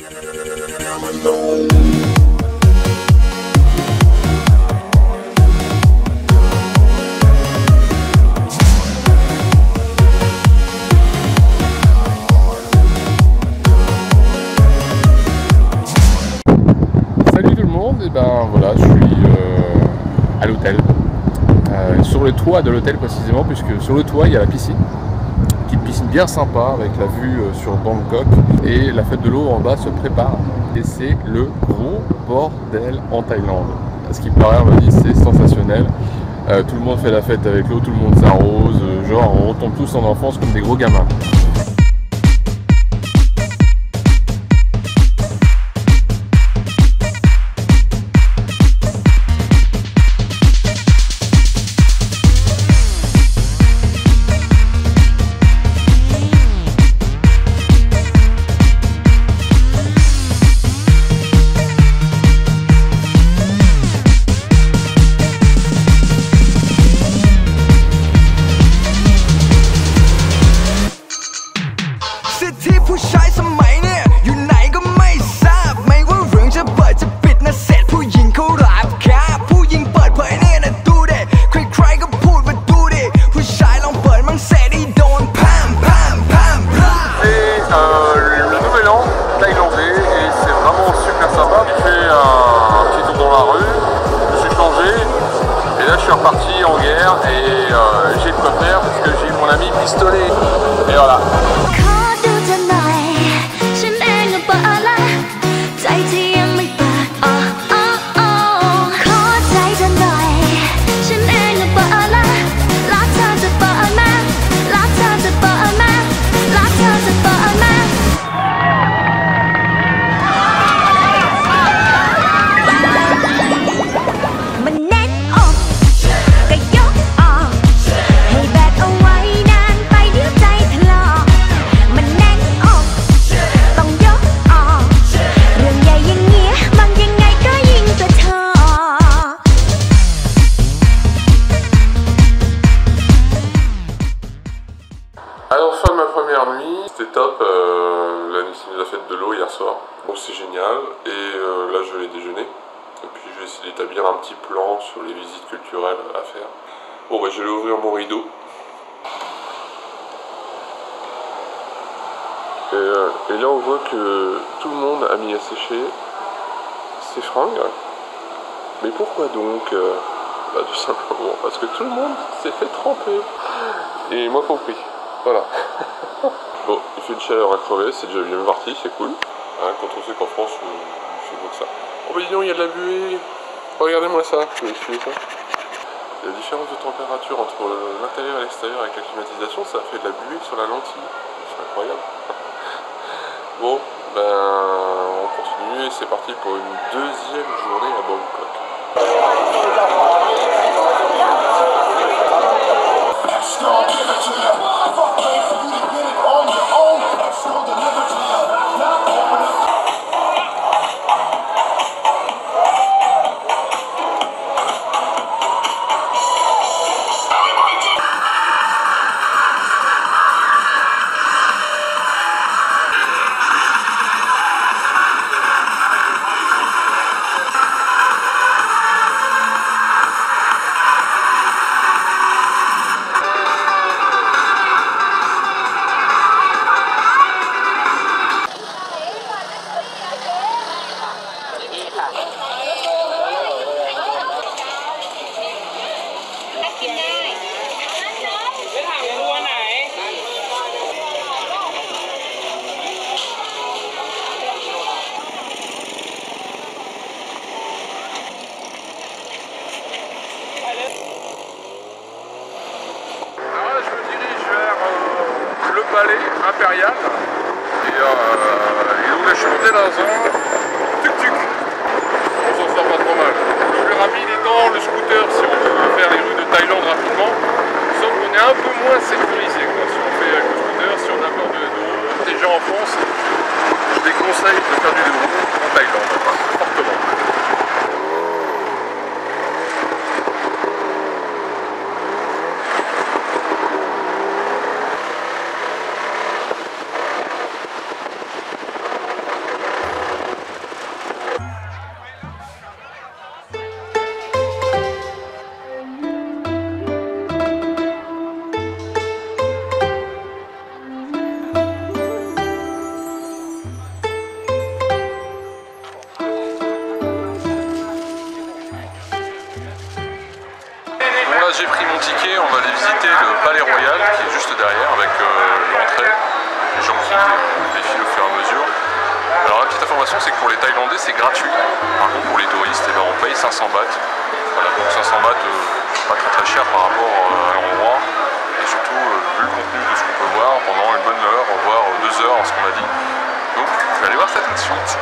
Salut tout le monde, et ben voilà, je suis à l'hôtel, sur le toit de l'hôtel précisément, puisque sur le toit il y a la piscine, une petite piscine bien sympa avec la vue sur Bangkok, et la fête de l'eau en bas se prépare. Et c'est le gros bordel en Thaïlande. À ce qui paraît, on m'a dit c'est sensationnel. Tout le monde fait la fête avec l'eau, tout le monde s'arrose, genre on retombe tous en enfance comme des gros gamins. Reparti en guerre et j'ai de quoi faire parce que j'ai mon ami pistolet et voilà. Alors fin de ma première nuit, c'était top, la fête de l'eau hier soir, donc c'est génial, et là je vais déjeuner, et puis je vais essayer d'établir un petit plan sur les visites culturelles à faire. Bon bah je vais ouvrir mon rideau, et là on voit que tout le monde a mis à sécher ses fringues, mais pourquoi donc? Bah tout simplement parce que tout le monde s'est fait tremper, et moi compris. Voilà. Bon, il fait une chaleur à crever, c'est déjà bien parti, c'est cool. Hein, quand on sait qu'en France, il fait beau que ça. Oh bah dis donc, il y a de la buée. Regardez-moi ça, je vais essuyer ça. La différence de température entre l'intérieur et l'extérieur avec la climatisation, ça fait de la buée sur la lentille. C'est incroyable. Bon, ben on continue et c'est parti pour une deuxième journée à Bangkok. Palais impérial et donc là je suis monté dans un tuk-tuk. On s'en sort pas trop mal. Le plus rapide étant le scooter si on veut faire les rues de Thaïlande rapidement, sauf qu'on est un peu moins sécurisé quoi. Si on fait avec le scooter, si on a peur de route, déjà en France, je déconseille de faire du vélo en Thaïlande, fortement. j'ai pris mon ticket, on va aller visiter le Palais Royal qui est juste derrière avec l'entrée. Les gens qui défilent au fur et à mesure. Alors la petite information c'est que pour les Thaïlandais c'est gratuit. Par contre pour les touristes eh ben, on paye 500 bahts. Voilà, donc 500 bahts pas très cher par rapport à l'endroit. Et surtout vu le contenu de ce qu'on peut voir pendant une bonne heure, voire 2 heures ce qu'on a dit. Donc je vais aller voir ça tout de suite.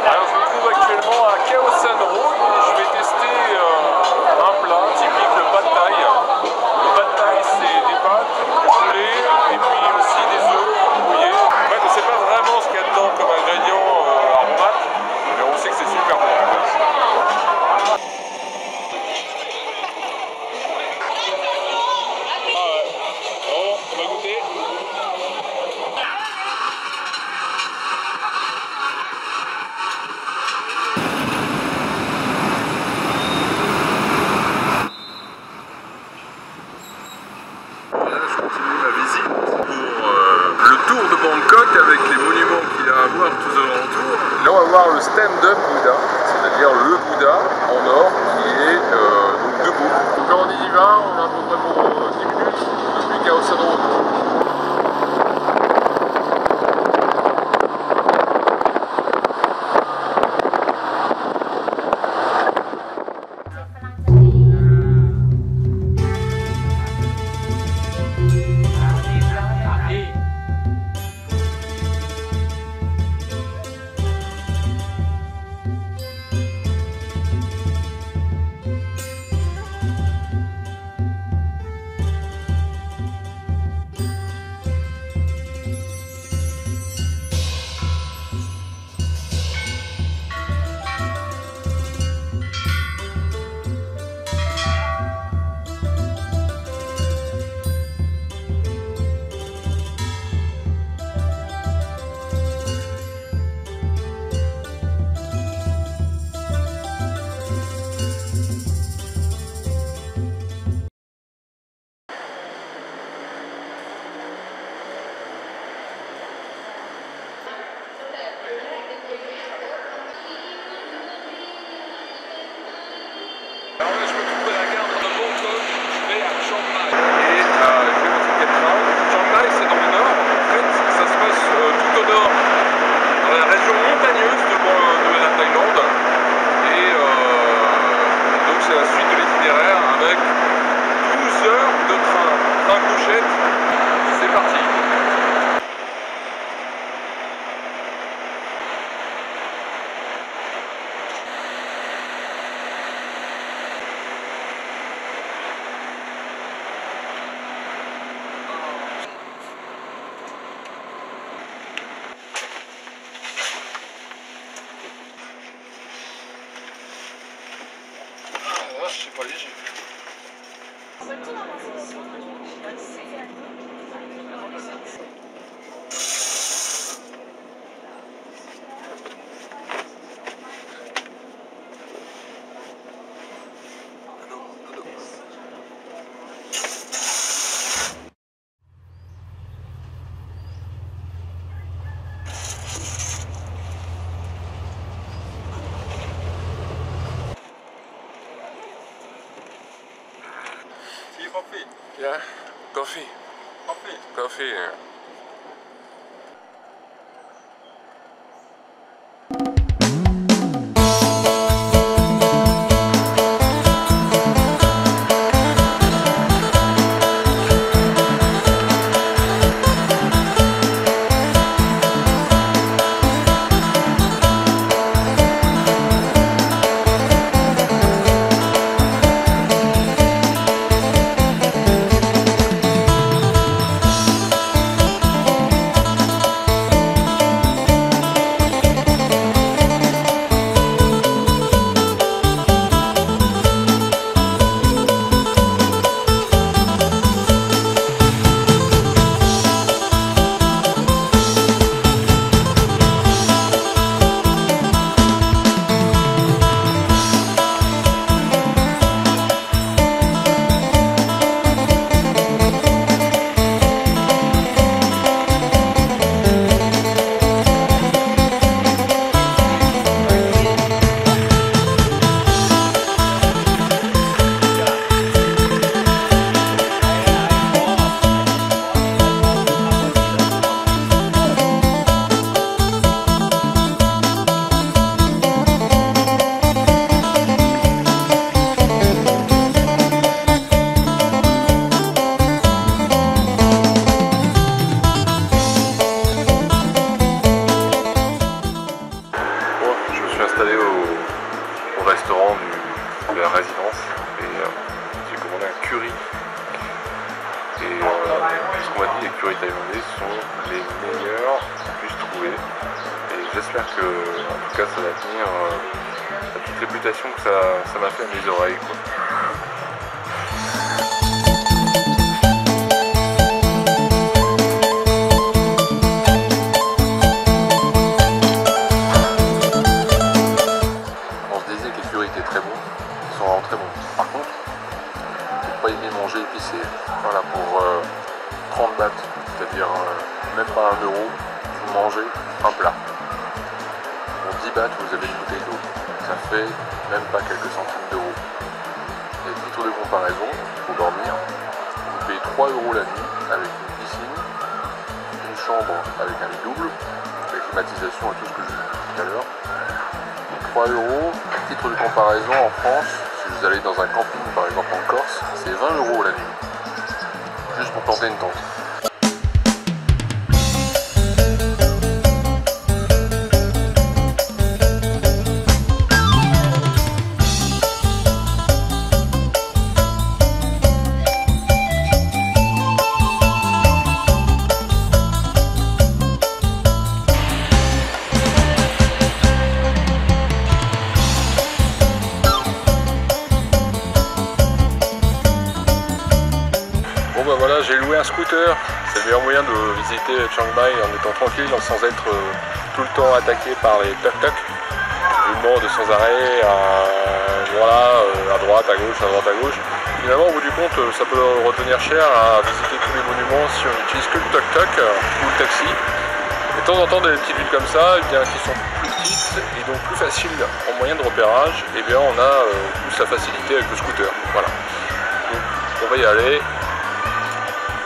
Alors je me trouve actuellement à Khao San Road et je vais tester un plat typique, le pad thai. Le pad thai c'est des pâtes, du poulet et puis aussi des œufs brouillés. En fait on ne sait pas vraiment ce qu'il y a dedans comme ingrédient aromate, mais on sait que c'est super bon. Bon, on va goûter. Bangkok avec les monuments qu'il y a à voir tout alentour. Là on va voir le stand-up Bouddha, c'est-à-dire le Bouddha en or qui est donc debout. Donc là on y va, on a à peu près pour 10 minutes depuis Khao San Road. Alors là, je me trouve à la gare de Bangkok, je vais à Chiang Mai. Et je vais mon ticket de train. Chiang Mai, c'est dans le nord. En fait, ça se passe tout au nord, dans la région montagneuse de la Thaïlande. Et donc, c'est la suite de l'itinéraire avec 12 heures de train. Train couchette. C'est parti. C'est pas léger. Coffee. Yeah, coffee. Coffee. Coffee. Yeah. ce qu'on m'a dit, les currys thaïlandais sont les meilleurs qu'on puisse trouver. Et j'espère que, en tout cas, ça va tenir la petite réputation que ça m'a fait à mes oreilles, quoi. On se disait que les currys étaient très bons, ils sont vraiment très bons. Par contre, j'ai pas aimé manger épicé. Voilà, pour 30 bahts, c'est-à-dire même pas 1 euro, vous mangez un plat. Pour 10 bahts, vous avez une bouteille d'eau. Ça fait même pas quelques centimes d'euros. Et titre de comparaison, pour dormir, vous payez 3 euros la nuit avec une piscine, une chambre avec un lit double, avec climatisation et tout ce que je vous ai dit tout à l'heure. 3 euros, titre de comparaison en France, si vous allez dans un camping par exemple en Corse, c'est 20 euros la nuit. Juste pour planter une tente. Bon bah voilà, j'ai loué un scooter, c'est le meilleur moyen de visiter Chiang Mai en étant tranquille, sans être tout le temps attaqué par les tuk-tuk. Je demande sans arrêt à droite, à gauche. Finalement, au bout du compte, ça peut retenir cher à visiter tous les monuments si on n'utilise que le tuk-tuk ou le taxi. Et de temps en temps, dans des petites villes comme ça, eh bien, qui sont plus petites et donc plus faciles en moyen de repérage, eh bien, on a plus la facilité avec le scooter. Voilà. Donc, on va y aller.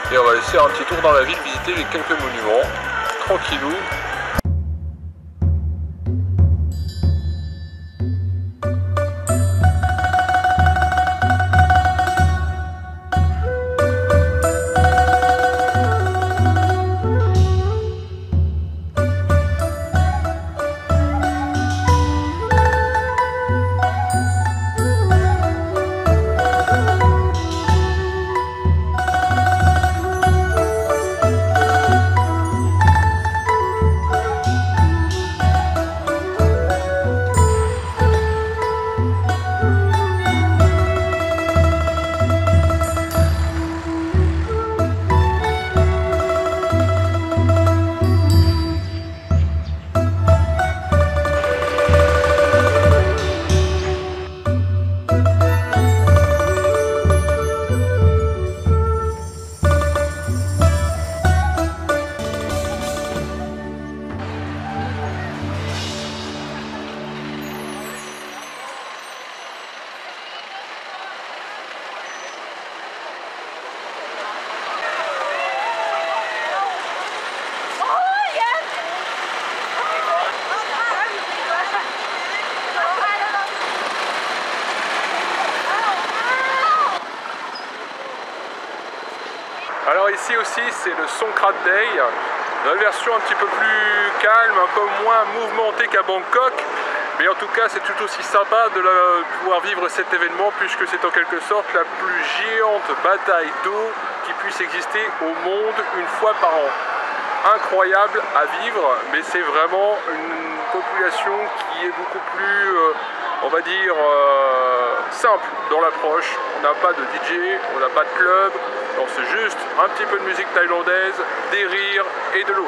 Et on va laisser un petit tour dans la ville, visiter les quelques monuments, tranquillou. Alors ici aussi c'est le Songkran Day, dans une version un petit peu plus calme, un peu moins mouvementée qu'à Bangkok. Mais en tout cas c'est tout aussi sympa de pouvoir vivre cet événement puisque c'est en quelque sorte la plus géante bataille d'eau qui puisse exister au monde une fois par an. Incroyable à vivre, mais c'est vraiment une population qui est beaucoup plus, on va dire, simple dans l'approche. On n'a pas de DJ, on n'a pas de club, donc c'est juste un petit peu de musique thaïlandaise, des rires et de l'eau.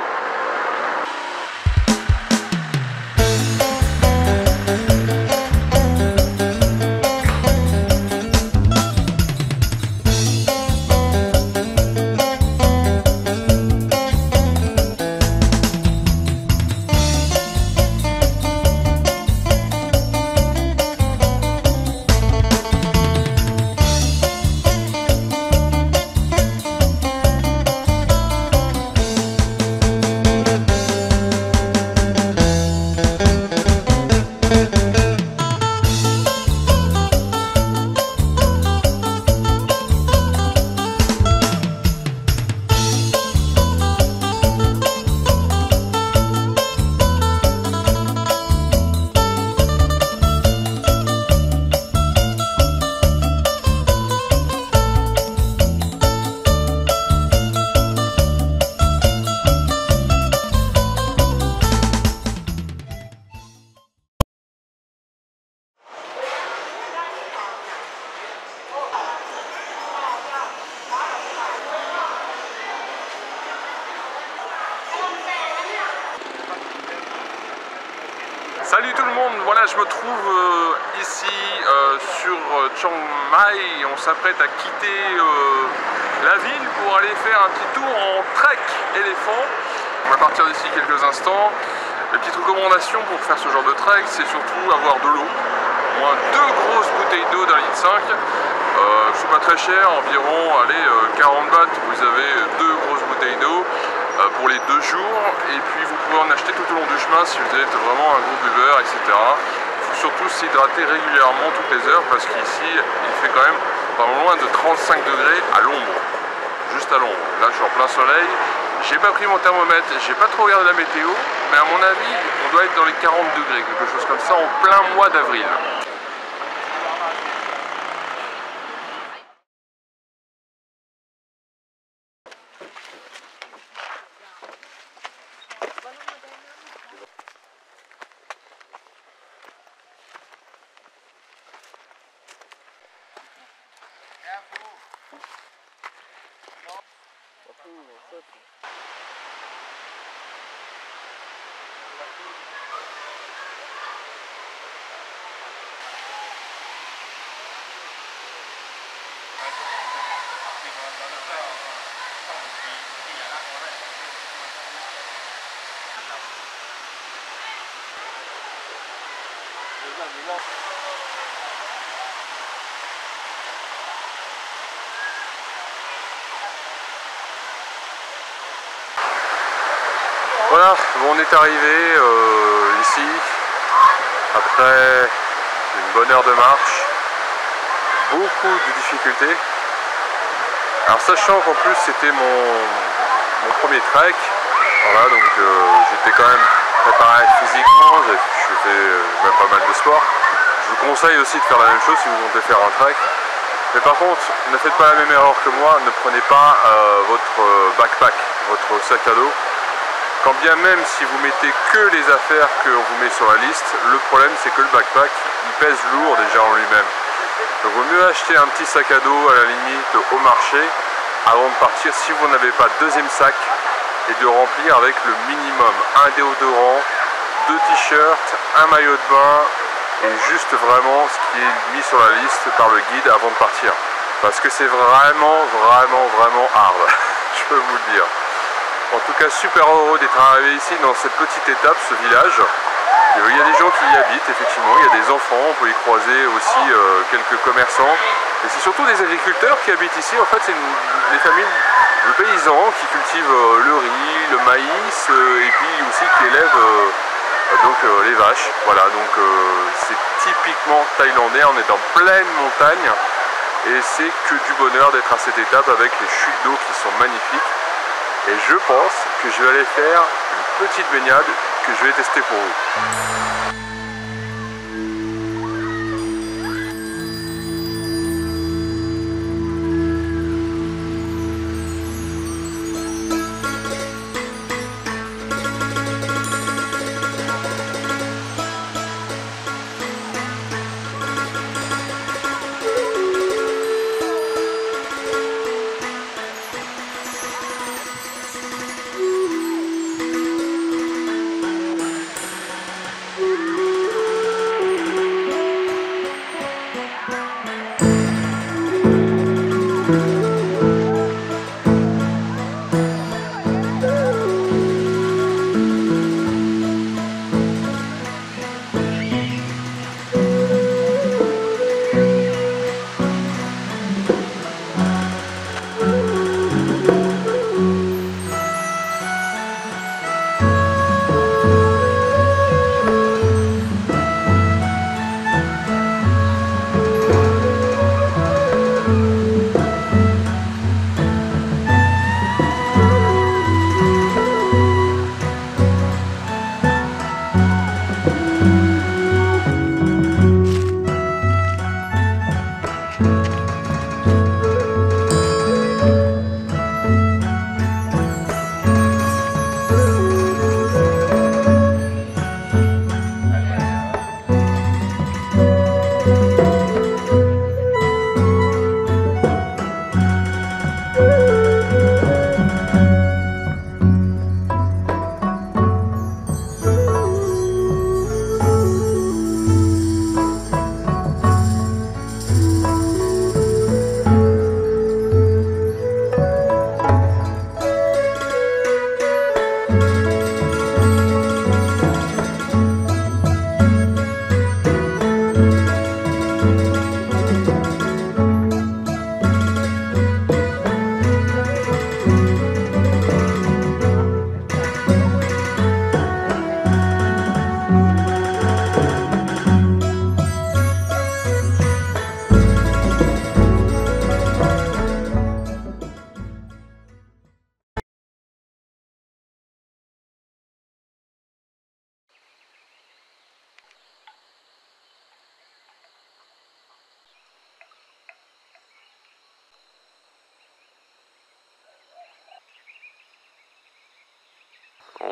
Salut tout le monde, voilà je me trouve ici sur Chiang Mai. On s'apprête à quitter la ville pour aller faire un petit tour en trek éléphant. On va partir d'ici quelques instants. Les petites recommandations pour faire ce genre de trek, c'est surtout avoir de l'eau. Au moins 2 grosses bouteilles d'eau d'1,5 litre. C'est pas très cher, environ 40 bahts, vous avez 2 grosses bouteilles d'eau pour les 2 jours, et puis vous pouvez en acheter tout au long du chemin si vous êtes vraiment un gros buveur, etc. Il faut surtout s'hydrater régulièrement toutes les heures, parce qu'ici il fait quand même pas loin de 35 degrés à l'ombre, juste à l'ombre. Là je suis en plein soleil, j'ai pas pris mon thermomètre, j'ai pas trop regardé la météo, mais à mon avis on doit être dans les 40 degrés, quelque chose comme ça, en plein mois d'avril. Voilà, bon, on est arrivé ici après une bonne heure de marche, beaucoup de difficultés. Alors sachant qu'en plus c'était mon premier trek, voilà, donc j'étais quand même préparé physiquement, je fais même pas mal de sport. Je vous conseille aussi de faire la même chose si vous comptez faire un trek. Mais par contre, ne faites pas la même erreur que moi, ne prenez pas votre backpack, votre sac à dos. Quand bien même si vous mettez que les affaires qu'on vous met sur la liste, le problème c'est que le backpack il pèse lourd déjà en lui-même. Donc il vaut mieux acheter un petit sac à dos à la limite au marché avant de partir si vous n'avez pas de deuxième sac, et de remplir avec le minimum, un déodorant, 2 t-shirts, un maillot de bain et juste vraiment ce qui est mis sur la liste par le guide avant de partir. Parce que c'est vraiment hard, je peux vous le dire. En tout cas, super heureux d'être arrivé ici dans cette petite étape, ce village. Il y a des gens qui y habitent, effectivement, il y a des enfants, on peut y croiser aussi quelques commerçants. Et c'est surtout des agriculteurs qui habitent ici. En fait, c'est des familles de paysans qui cultivent le riz, le maïs, et puis aussi qui élèvent les vaches. Voilà, donc c'est typiquement thaïlandais, on est en pleine montagne. Et c'est que du bonheur d'être à cette étape avec les chutes d'eau qui sont magnifiques. Et je pense que je vais aller faire une petite baignade que je vais tester pour vous.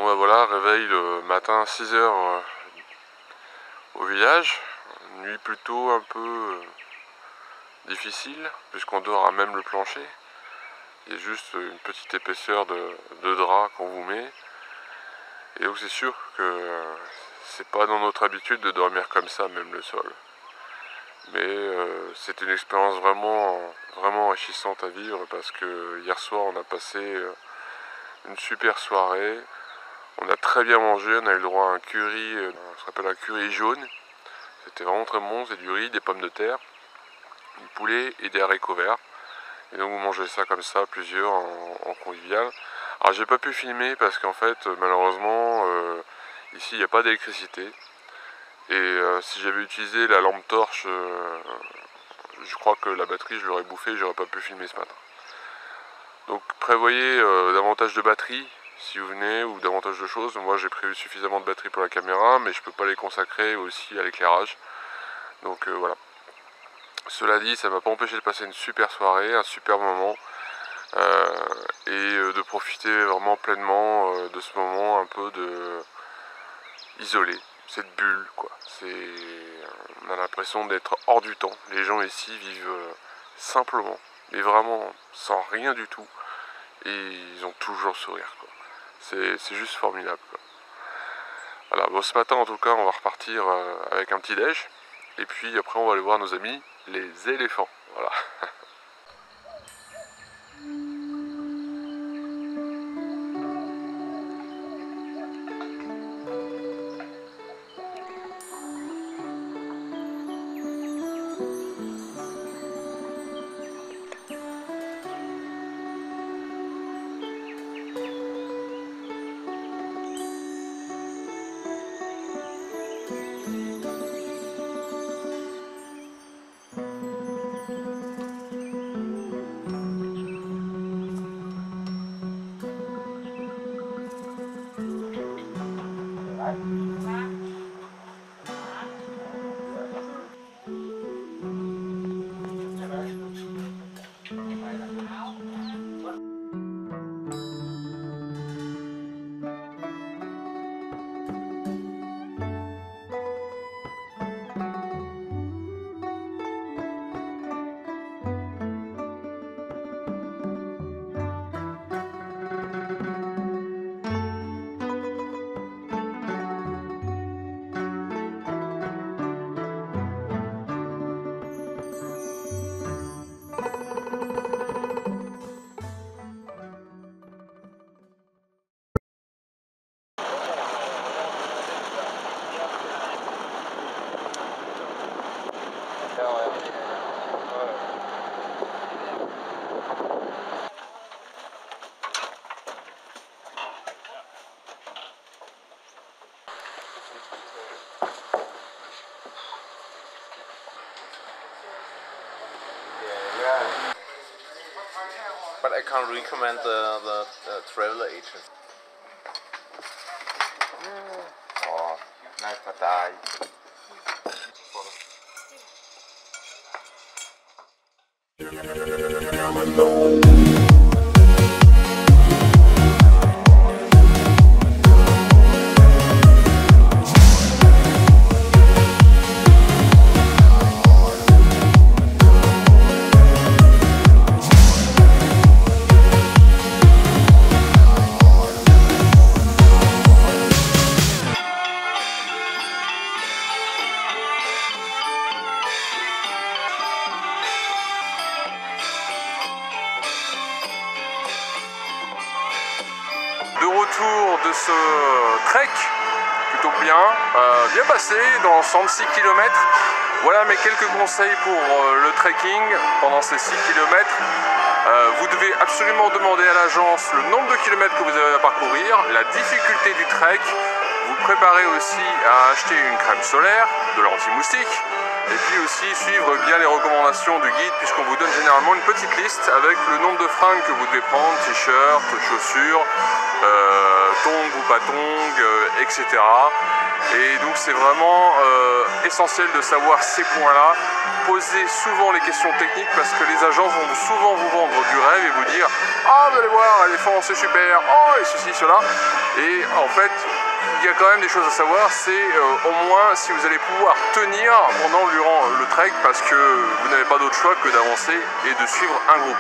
bah voilà, réveil le matin à 6 h au village. Nuit plutôt un peu difficile, puisqu'on dort à même le plancher. Il y a juste une petite épaisseur de drap qu'on vous met. Et donc c'est sûr que c'est pas dans notre habitude de dormir comme ça, même le sol. Mais c'est une expérience vraiment enrichissante à vivre, parce que hier soir on a passé une super soirée. On a très bien mangé, on a eu le droit à un curry, ça s'appelle un curry jaune. C'était vraiment très bon, c'est du riz, des pommes de terre, du poulet et des haricots verts. Et donc vous mangez ça comme ça, plusieurs en convivial. Alors j'ai pas pu filmer parce qu'en fait malheureusement ici il n'y a pas d'électricité. Et si j'avais utilisé la lampe torche, je crois que la batterie je l'aurais bouffée et j'aurais pas pu filmer ce matin. Donc prévoyez davantage de batterie si vous venez, ou davantage de choses. Moi j'ai prévu suffisamment de batterie pour la caméra, mais je peux pas les consacrer aussi à l'éclairage. Donc voilà. Cela dit, ça m'a pas empêché de passer une super soirée, un super moment, et de profiter vraiment pleinement de ce moment un peu isolé, cette bulle quoi. On a l'impression d'être hors du temps. Les gens ici vivent simplement, mais vraiment sans rien du tout, et ils ont toujours le sourire quoi. C'est juste formidable quoi. Voilà, bon, ce matin en tout cas on va repartir avec un petit déj, et puis après on va aller voir nos amis les éléphants. Voilà. But I can't recommend the travel agent. Oh, nice bataille. De retour de ce trek, plutôt bien passé dans l'ensemble, 6 km. Voilà mes quelques conseils pour le trekking pendant ces 6 km. Vous devez absolument demander à l'agence le nombre de kilomètres que vous avez à parcourir, la difficulté du trek. Vous préparez aussi à acheter une crème solaire, de l'anti-moustique, Et puis aussi suivre bien les recommandations du guide, puisqu'on vous donne généralement une petite liste avec le nombre de fringues que vous devez prendre, t-shirts, chaussures, tongs ou pas tongs, etc. Et donc c'est vraiment essentiel de savoir ces points-là. Posez souvent les questions techniques parce que les agences vont souvent vous vendre du rêve et vous dire « Ah, vous allez voir, l'éléphant c'est super, oh et ceci, cela ». Et en fait, il y a quand même des choses à savoir, c'est au moins si vous allez pouvoir tenir durant le trek parce que vous n'avez pas d'autre choix que d'avancer et de suivre un groupe.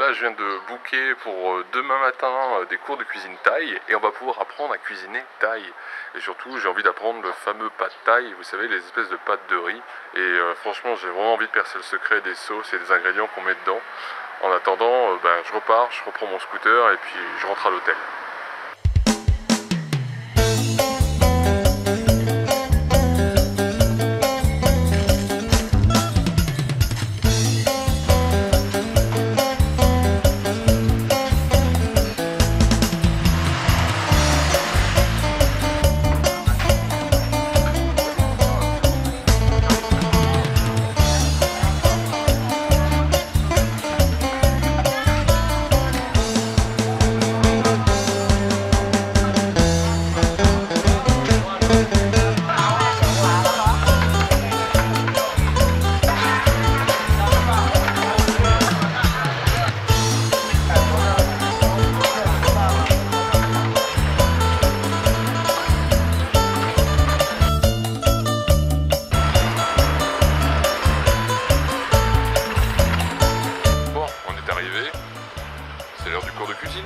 Je viens de booker pour demain matin des cours de cuisine thaï et on va pouvoir apprendre à cuisiner thaï. Et surtout, j'ai envie d'apprendre le fameux pad thaï, vous savez, les espèces de pâtes de riz. Et franchement, j'ai vraiment envie de percer le secret des sauces et des ingrédients qu'on met dedans. En attendant, je repars, je reprends mon scooter et puis je rentre à l'hôtel. C'est l'heure du cours de cuisine.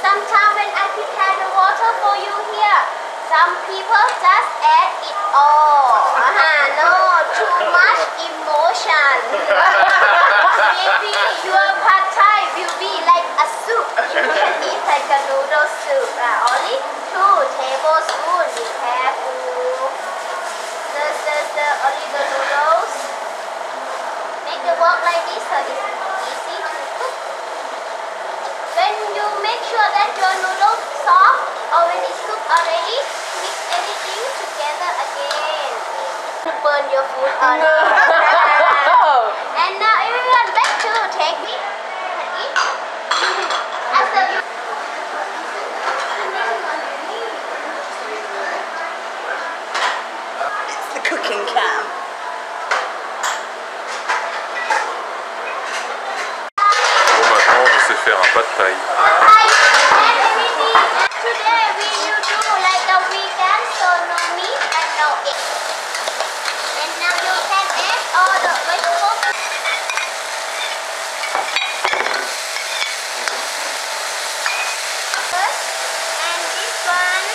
Sometimes when I prepare the water for you here, some people just add it all. No, too much emotion. Maybe your pad thai will be like a soup. You can eat like a noodle soup. Only 2 tablespoons. Be careful. Stir only the noodles. Make the work like this so it's your noodles soft or when it's cooked already, mix everything together again. Burn your food on. And now everyone back to take it and eat. After you The cooking cam. Bon, maintenant, je sais faire un pad thai. today we will do like a vegan, so no meat and no egg. And now you can add all the vegetables. First, and this one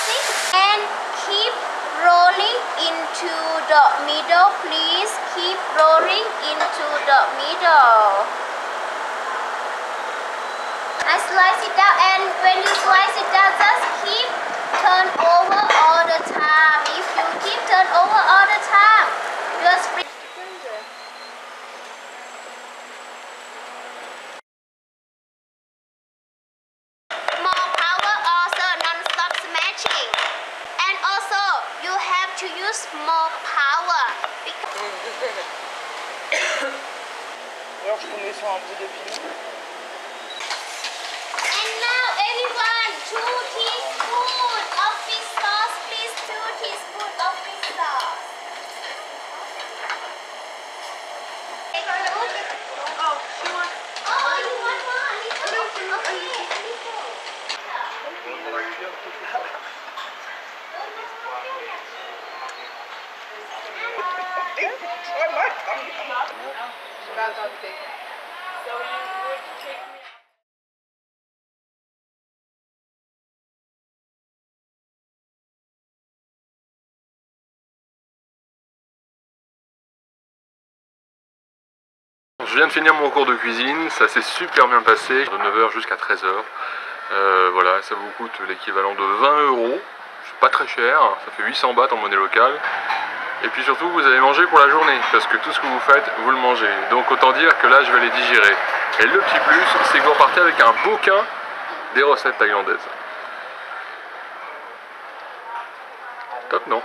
6, and keep rolling into the middle, please. Keep rolling into the middle. I slice it down, and when you slice it down, just keep turn over all the time. If you keep turn over all the time, your spring. More power, also non-stop smashing, and also you have to use more power because. Alors je tombais sur un bout de piment. And now everyone, 2 teaspoons of fish sauce, please. 2 teaspoons of fish sauce. Oh, you want more? A little? Okay, a Je viens de finir mon cours de cuisine, ça s'est super bien passé, de 9h jusqu'à 13h. Voilà, ça vous coûte l'équivalent de 20 €, c'est pas très cher, ça fait 800 bahts en monnaie locale. Et puis surtout, vous allez manger pour la journée, parce que tout ce que vous faites, vous le mangez. Donc autant dire que là, je vais les digérer. Et le petit plus, c'est que vous repartez avec un bouquin des recettes thaïlandaises. Top, non?